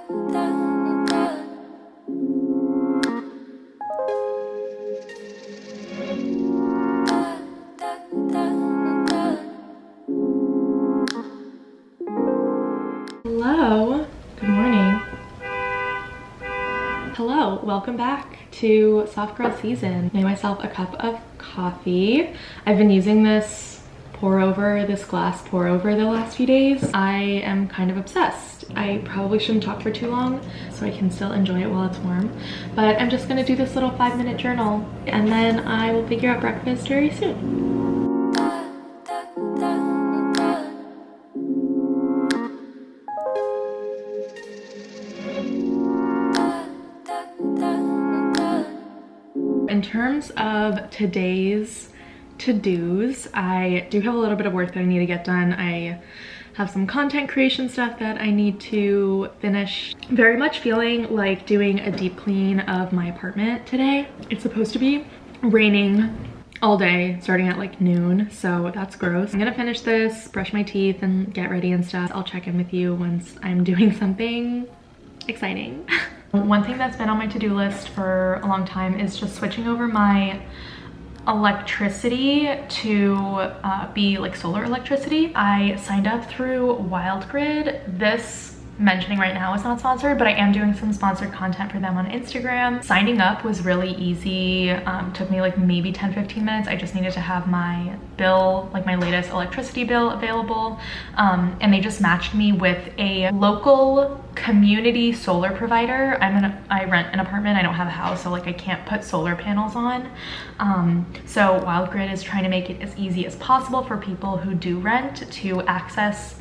Hello, good morning. Hello, welcome back to Soft Girl Season. Made myself a cup of coffee. I've been using this glass pour over the last few days. I am kind of obsessed. I probably shouldn't talk for too long so I can still enjoy it while it's warm, but I'm just gonna do this little 5-minute journal and then I will figure out breakfast very soon. In terms of today's to-dos, I do have a little bit of work that I need to get done. I have some content creation stuff that I need to finish. Very much feeling like doing a deep clean of my apartment today. It's supposed to be raining all day starting at like noon, so that's gross. I'm gonna finish this, brush my teeth and get ready and stuff. I'll check in with you once I'm doing something exciting. One thing that's been on my to-do list for a long time is just switching over my electricity to be like solar electricity. I signed up through WildGrid. This mentioning right now is not sponsored, but I am doing some sponsored content for them on Instagram. Signing up was really easy. Took me like maybe 10-15 minutes. I just needed to have my bill, like my latest electricity bill available. And they just matched me with a local community solar provider. I rent an apartment. I don't have a house, so like I can't put solar panels on. So WildGrid is trying to make it as easy as possible for people who do rent to access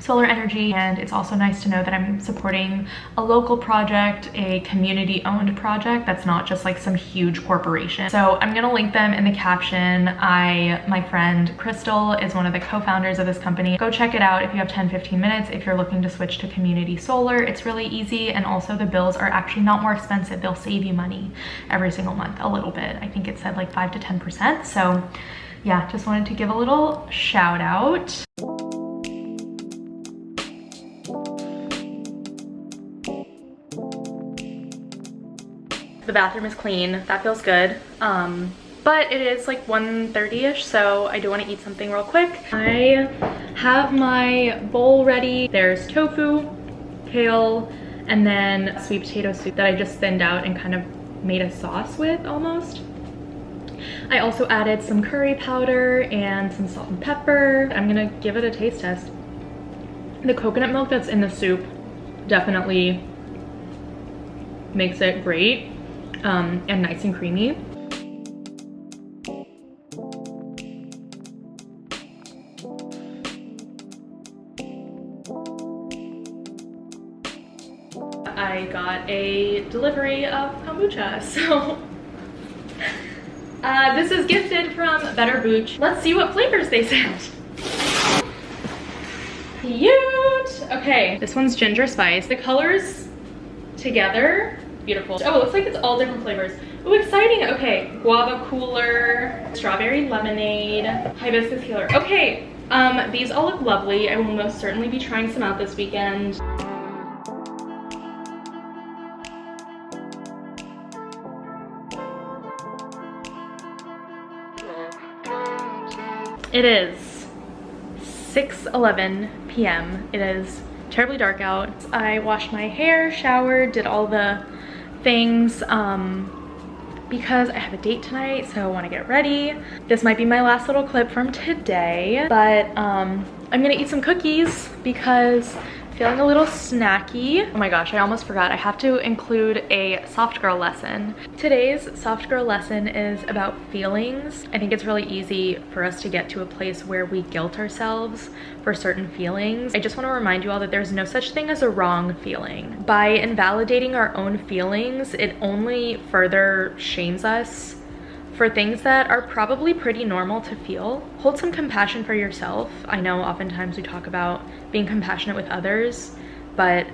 solar energy. And it's also nice to know that I'm supporting a local project, a community-owned project that's not just like some huge corporation. So I'm gonna link them in the caption. My friend Crystal is one of the co-founders of this company. Go check it out if you have 10-15 minutes. If you're looking to switch to community solar, it's really easy, and also the bills are actually not more expensive. They'll save you money every single month, a little bit. I think it said like 5 to 10%. So yeah, just wanted to give a little shout out. The bathroom is clean, that feels good. But it is like 1:30ish, so I do want to eat something real quick. I have my bowl ready. There's tofu, kale, and then sweet potato soup that I just thinned out and kind of made a sauce with almost. I also added some curry powder and some salt and pepper. I'm gonna give it a taste test. The coconut milk that's in the soup definitely makes it great. And nice and creamy. I got a delivery of kombucha, so this is gifted from Better Booch. Let's see what flavors they sent. Cute! Okay, this one's ginger spice. The colors together, beautiful. Oh, it looks like it's all different flavors. Oh, exciting. Okay, guava cooler, strawberry lemonade, hibiscus healer. Okay, these all look lovely. I will most certainly be trying some out this weekend. It is 6:11 p.m. It is terribly dark out. I washed my hair, showered, did all the things because I have a date tonight, so I want to get ready. This might be my last little clip from today, but I'm gonna eat some cookies because I'm feeling a little snacky. Oh my gosh, I almost forgot. I have to include a soft girl lesson. Today's soft girl lesson is about feelings. I think it's really easy for us to get to a place where we guilt ourselves for certain feelings. I just want to remind you all that there's no such thing as a wrong feeling. By invalidating our own feelings, it only further shames us for things that are probably pretty normal to feel. Hold some compassion for yourself. I know oftentimes we talk about being compassionate with others, but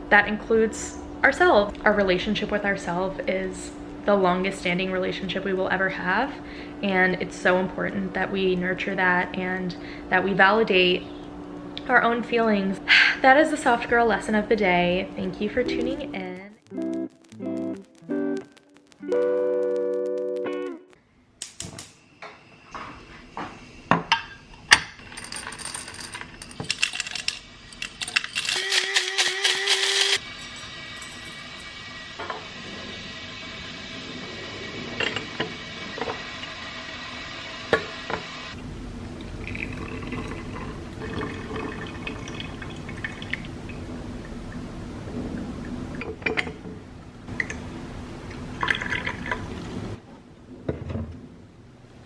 that includes ourselves. Our relationship with ourselves is the longest standing relationship we will ever have, and it's so important that we nurture that and that we validate our own feelings. That is the soft girl lesson of the day. Thank you for tuning in.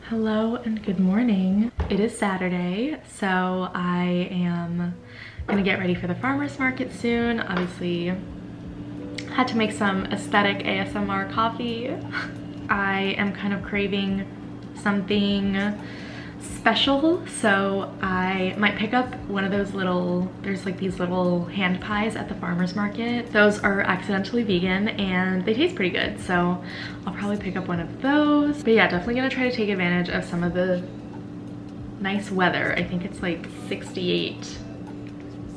Hello and good morning. It is Saturday, so I am gonna get ready for the farmer's market soon. Obviously, had to make some aesthetic ASMR coffee. I am kind of craving something special, so I might pick up one of those little, there's like these little hand pies at the farmer's market. Those are accidentally vegan and they taste pretty good, so I'll probably pick up one of those. But yeah, definitely gonna try to take advantage of some of the nice weather. I think it's like 68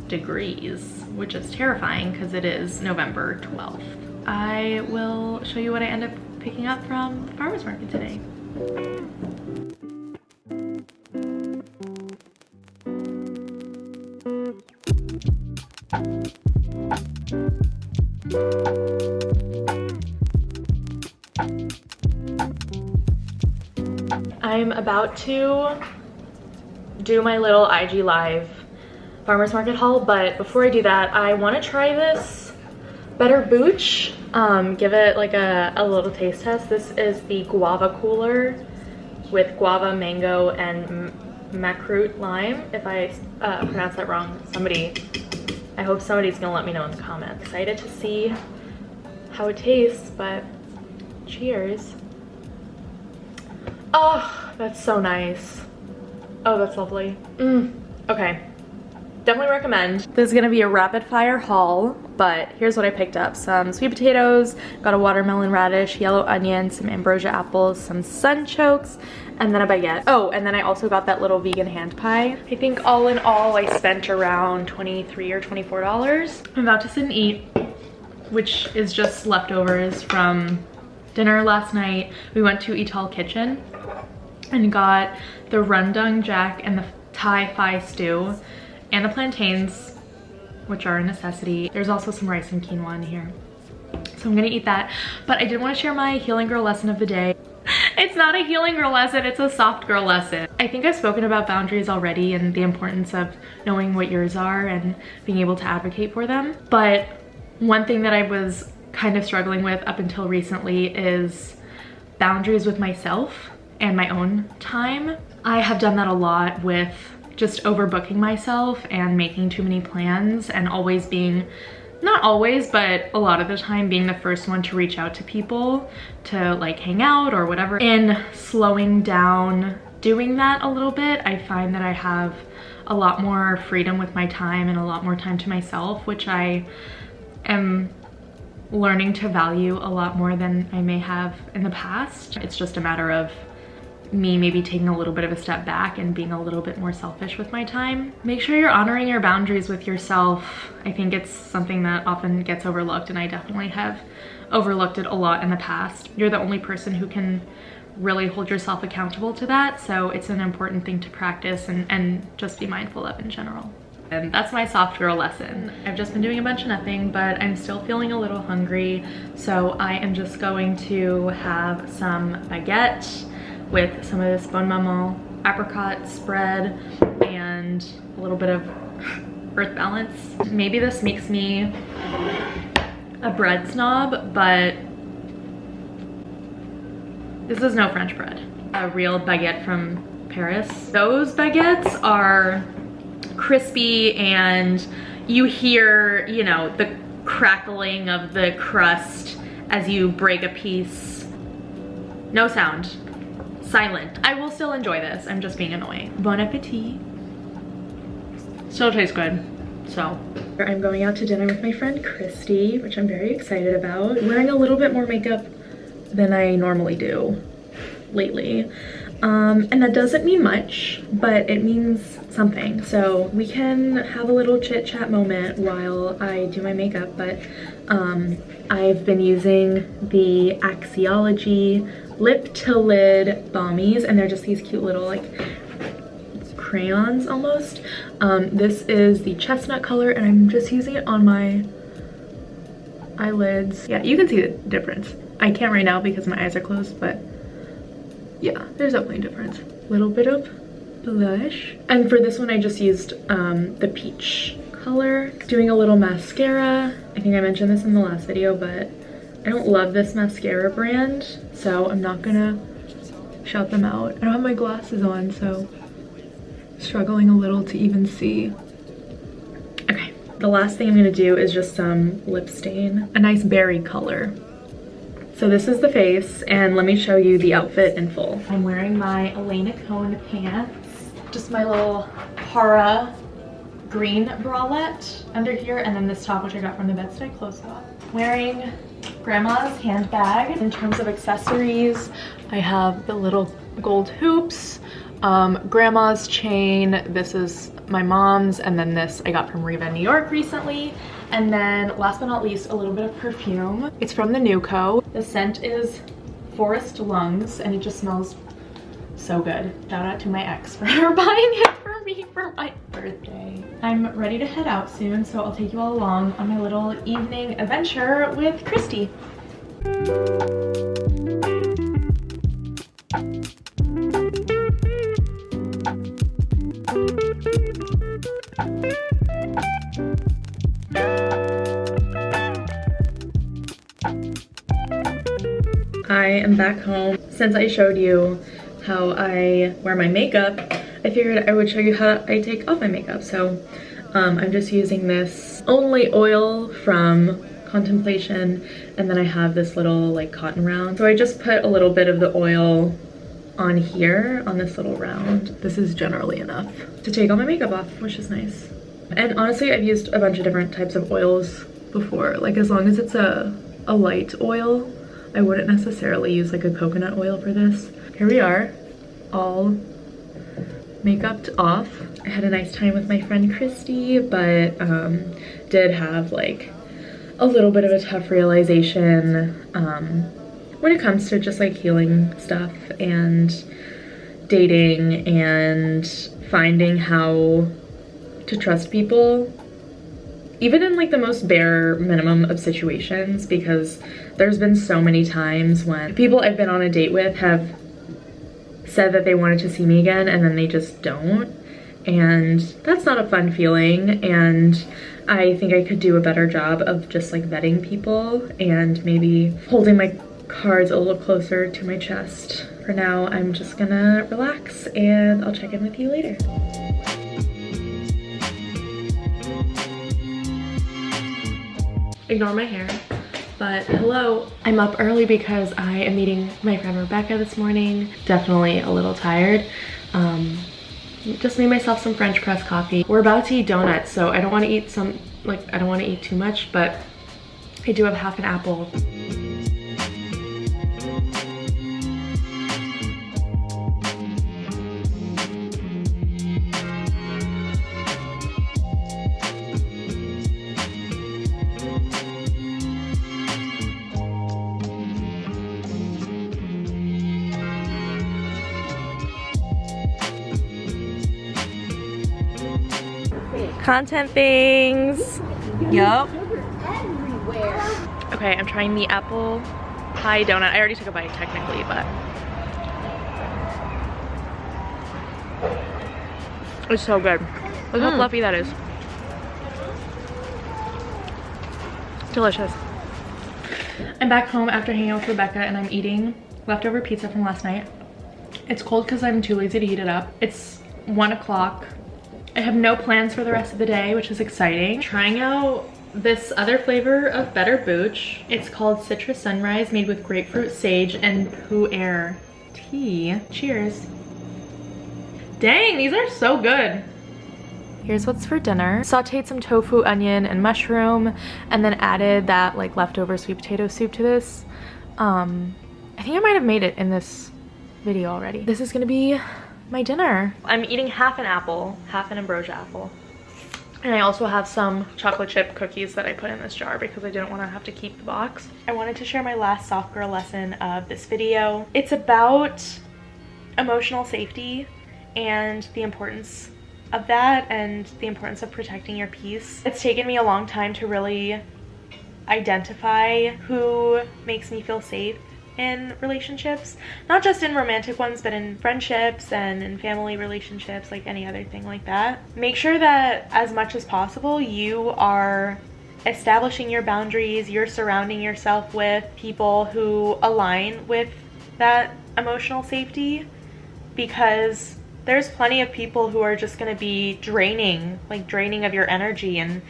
degrees, which is terrifying because it is November 12th. I will show you what I end up picking up from the farmer's market today. I'm about to do my little IG Live farmer's market haul, but before I do that, I want to try this Better Booch. Give it like a little taste test. This is the guava cooler with guava, mango, and macroot lime. If I pronounce that wrong, I hope somebody's gonna let me know in the comments. Excited to see how it tastes, but cheers. Oh, that's so nice. Oh, that's lovely. Okay, definitely recommend. This is gonna be a rapid fire haul, but here's what I picked up. Some sweet potatoes, got a watermelon radish, yellow onion, some ambrosia apples, some sunchokes, and then a baguette. Oh, and then I also got that little vegan hand pie. I think all in all, I spent around $23 or $24. I'm about to sit and eat, which is just leftovers from dinner last night. We went to Ital Kitchen and got the rendang jack and the Thai phi stew and the plantains, which are a necessity. There's also some rice and quinoa in here, so I'm gonna eat that. But I did want to share my healing girl lesson of the day. It's not a healing girl lesson, it's a soft girl lesson. I think I've spoken about boundaries already and the importance of knowing what yours are and being able to advocate for them. But one thing that I was kind of struggling with up until recently is boundaries with myself and my own time. I have done that a lot with just overbooking myself and making too many plans and always being, not always, but a lot of the time being the first one to reach out to people to like hang out or whatever. In slowing down doing that a little bit, I find that I have a lot more freedom with my time and a lot more time to myself, which I am learning to value a lot more than I may have in the past. It's just a matter of me maybe taking a little bit of a step back and being a little bit more selfish with my time. Make sure you're honoring your boundaries with yourself. I think it's something that often gets overlooked, and I definitely have overlooked it a lot in the past. You're the only person who can really hold yourself accountable to that, so it's an important thing to practice and just be mindful of in general. And that's my soft girl lesson. I've just been doing a bunch of nothing, but I'm still feeling a little hungry, so I am just going to have some baguette with some of this Bon Maman apricot spread and a little bit of Earth Balance. Maybe this makes me a bread snob, but this is no French bread. A real baguette from Paris. Those baguettes are crispy and you hear, you know, the crackling of the crust as you break a piece. No sound. Silent. I will still enjoy this. I'm just being annoying. Bon appetit. Still tastes good. So I'm going out to dinner with my friend Christy, which I'm very excited about. I'm wearing a little bit more makeup than I normally do lately. And that doesn't mean much, but it means something. So we can have a little chit chat moment while I do my makeup, but I've been using the Axiology Lip to Lid Balmies, and they're just these cute little like crayons almost. This is the chestnut color, and I'm just using it on my eyelids. Yeah, you can see the difference. I can't right now because my eyes are closed, but yeah, there's definitely a difference. Little bit of blush. And for this one, I just used the peach color. Doing a little mascara. I think I mentioned this in the last video, but I don't love this mascara brand, so I'm not gonna shout them out. I don't have my glasses on, so struggling a little to even see. Okay, the last thing I'm gonna do is just some lip stain. A nice berry color. So this is the face, and let me show you the outfit in full. I'm wearing my Elena Cohn pants, just my little Hara green bralette under here, and then this top, which I got from the Bed-Stuy clothes swap. Wearing grandma's handbag. In terms of accessories, I have the little gold hoops, grandma's chain. This is my mom's, and then this I got from Riva, New York recently. And then last but not least, a little bit of perfume. It's from the Nuco. The scent is Forest Lungs, and it just smells so good. Shout out to my ex for buying it for me for my birthday. I'm ready to head out soon, so I'll take you all along on my little evening adventure with Christy. I am back home. Since I showed you how I wear my makeup, I figured I would show you how I take off my makeup. So I'm just using this only oil from Contemplation, and then I have this little like cotton round. So I just put a little bit of the oil on here on this little round. This is generally enough to take all my makeup off, which is nice. And honestly, I've used a bunch of different types of oils before. Like as long as it's a light oil, I wouldn't necessarily use like a coconut oil for this. Here we are, all makeuped off. I had a nice time with my friend Christy, but did have like a little bit of a tough realization when it comes to just like healing stuff and dating and finding how to trust people, even in like the most bare minimum of situations, because there's been so many times when people I've been on a date with have said that they wanted to see me again and then they just don't, and that's not a fun feeling. And I think I could do a better job of just like vetting people and maybe holding my cards a little closer to my chest. For now, I'm just gonna relax and I'll check in with you later. Ignore my hair, but hello. I'm up early because I am meeting my friend Rebecca this morning. Definitely a little tired. Just made myself some French press coffee. We're about to eat donuts, so I don't want to eat I don't want to eat too much, but I do have half an apple. Content things. Yup. Okay, I'm trying the apple pie donut. I already took a bite technically, but it's so good. Look how fluffy that is. Delicious. I'm back home after hanging out with Rebecca, and I'm eating leftover pizza from last night. It's cold because I'm too lazy to heat it up. It's 1 o'clock. I have no plans for the rest of the day, which is exciting. Trying out this other flavor of Better Booch. It's called Citrus Sunrise, made with grapefruit, sage, and pu'er tea. Cheers. Dang, these are so good. Here's what's for dinner. Sauteed some tofu, onion, and mushroom, and then added that like leftover sweet potato soup to this. I think I might have made it in this video already. This is gonna be my dinner. I'm eating half an apple, half an ambrosia apple. And I also have some chocolate chip cookies that I put in this jar because I didn't want to have to keep the box. I wanted to share my last soft girl lesson of this video. It's about emotional safety and the importance of that and the importance of protecting your peace. It's taken me a long time to really identify who makes me feel safe in relationships, not just in romantic ones, but in friendships and in family relationships, like any other thing like that. Make sure that as much as possible you are establishing your boundaries, you're surrounding yourself with people who align with that emotional safety, because there's plenty of people who are just going to be draining of your energy and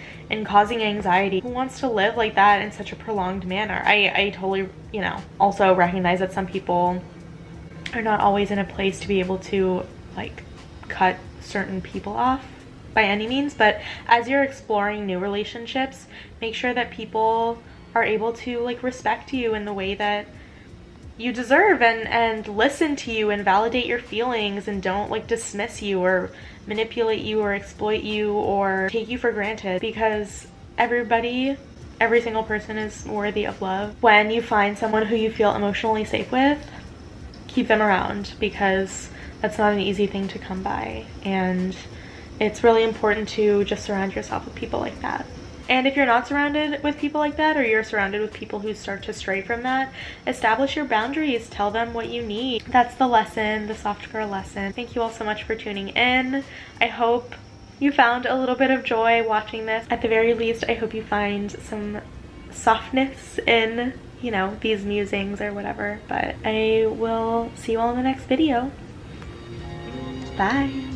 causing anxiety. Who wants to live like that in such a prolonged manner? I totally, you know, also recognize that some people are not always in a place to be able to like cut certain people off by any means, but as you're exploring new relationships, make sure that people are able to like respect you in the way that you deserve and listen to you and validate your feelings and don't like dismiss you or manipulate you or exploit you or take you for granted, because every single person is worthy of love. When you find someone who you feel emotionally safe with, keep them around, because that's not an easy thing to come by, and it's really important to just surround yourself with people like that. And if you're not surrounded with people like that, or you're surrounded with people who start to stray from that, establish your boundaries, tell them what you need. That's the lesson, the soft girl lesson. Thank you all so much for tuning in. I hope you found a little bit of joy watching this. At the very least, I hope you find some softness in, you know, these musings or whatever. But I will see you all in the next video. Bye.